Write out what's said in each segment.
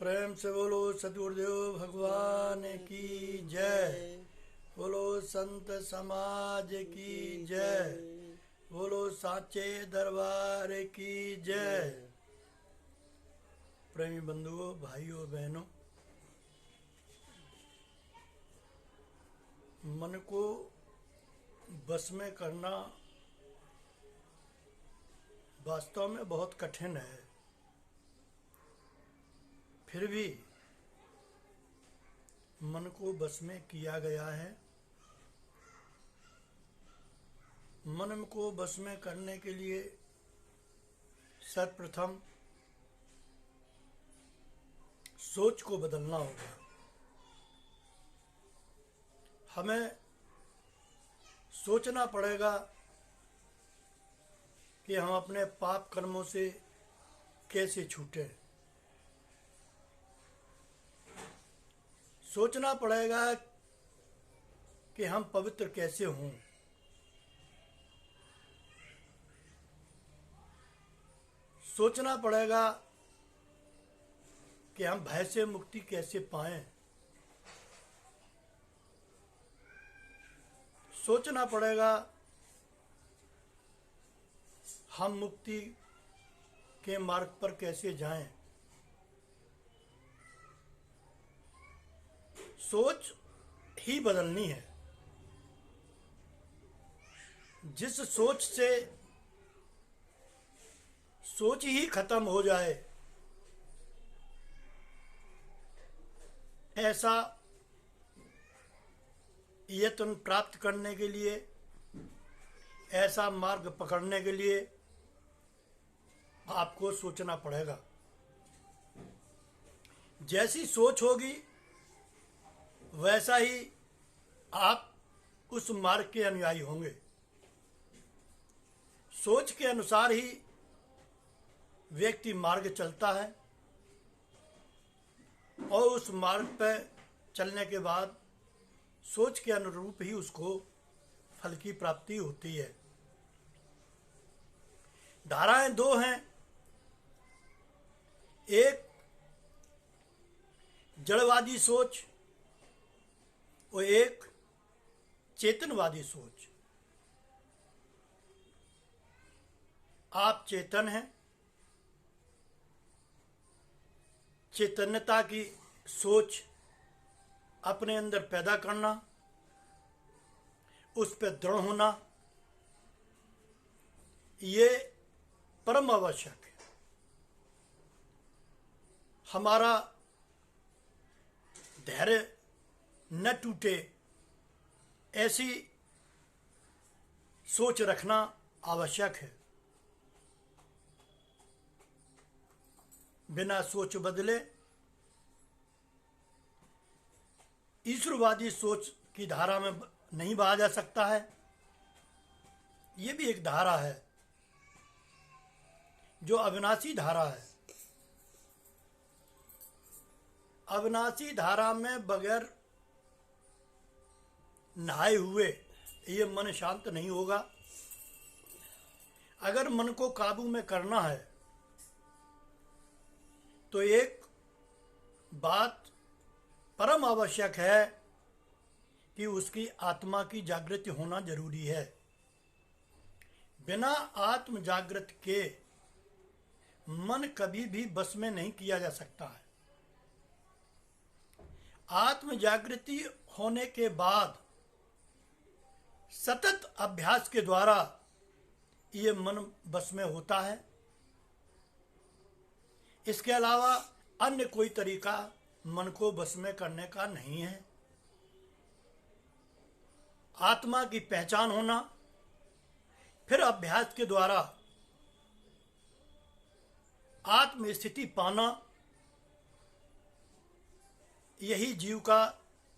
प्रेम से बोलो सतगुरुदेव भगवान की जय। बोलो संत समाज की जय। बोलो साचे दरबार की जय। प्रेमी बंधुओं, भाइयों बहनों, मन को बस में करना वास्तव में बहुत कठिन है। फिर भी मन को बस में किया गया है। मन को बस में करने के लिए सर्वप्रथम सोच को बदलना होगा। हमें सोचना पड़ेगा कि हम अपने पाप कर्मों से कैसे छूटें। सोचना पड़ेगा कि हम पवित्र कैसे हों। सोचना पड़ेगा कि हम भय से मुक्ति कैसे पाएं। सोचना पड़ेगा हम मुक्ति के मार्ग पर कैसे जाएं। सोच ही बदलनी है। जिस सोच से सोच ही खत्म हो जाए, ऐसा यत्न प्राप्त करने के लिए, ऐसा मार्ग पकड़ने के लिए आपको सोचना पड़ेगा। जैसी सोच होगी वैसा ही आप उस मार्ग के अनुयायी होंगे। सोच के अनुसार ही व्यक्ति मार्ग चलता है और उस मार्ग पर चलने के बाद सोच के अनुरूप ही उसको फल की प्राप्ति होती है। धाराएं दो हैं, एक जड़वादी सोच और एक चेतनवादी सोच। आप चेतन हैं। चैतन्यता की सोच अपने अंदर पैदा करना, उस पर दृढ़ होना, ये परम आवश्यक है। हमारा धैर्य न टूटे, ऐसी सोच रखना आवश्यक है। बिना सोच बदले ईश्वरवादी सोच की धारा में नहीं बहा जा सकता है। ये भी एक धारा है जो अविनाशी धारा है। अविनाशी धारा में बगैर नहाए हुए ये मन शांत नहीं होगा। अगर मन को काबू में करना है तो एक बात परम आवश्यक है कि उसकी आत्मा की जागृति होना जरूरी है। बिना आत्म जागृत के मन कभी भी बस में नहीं किया जा सकता है। आत्म जागृति होने के बाद सतत अभ्यास के द्वारा ये मन बस में होता है। इसके अलावा अन्य कोई तरीका मन को बस में करने का नहीं है। आत्मा की पहचान होना, फिर अभ्यास के द्वारा आत्म स्थिति पाना, यही जीव का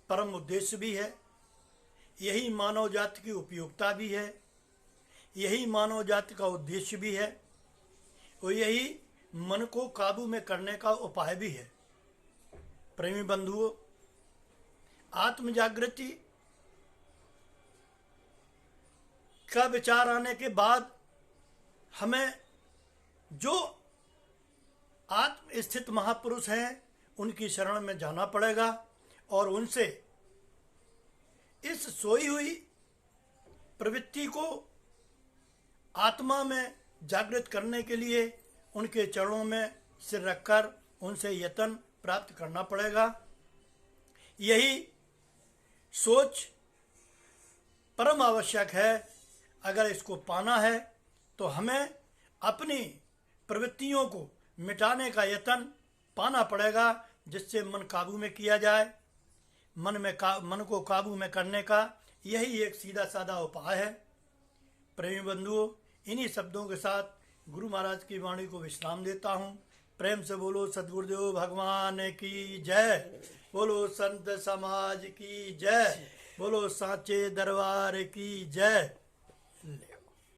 परम उद्देश्य भी है। यही मानव जाति की उपयोगिता भी है। यही मानव जाति का उद्देश्य भी है और यही मन को काबू में करने का उपाय भी है। प्रेमी बंधुओं, आत्म जागृति का विचार आने के बाद हमें जो आत्म स्थित महापुरुष हैं उनकी शरण में जाना पड़ेगा और उनसे इस सोई हुई प्रवृत्ति को आत्मा में जागृत करने के लिए उनके चरणों में सिर रखकर उनसे यत्न प्राप्त करना पड़ेगा। यही सोच परम आवश्यक है। अगर इसको पाना है तो हमें अपनी प्रवृत्तियों को मिटाने का यत्न पाना पड़ेगा, जिससे मन काबू में किया जाए। मन को काबू में करने का यही एक सीधा साधा उपाय है। प्रेमी बंधुओं, इन्हीं शब्दों के साथ गुरु महाराज की वाणी को विश्राम देता हूँ। प्रेम से बोलो सद्गुरुदेव भगवान की जय, बोलो संत समाज की जय, बोलो साचे दरबार की जय।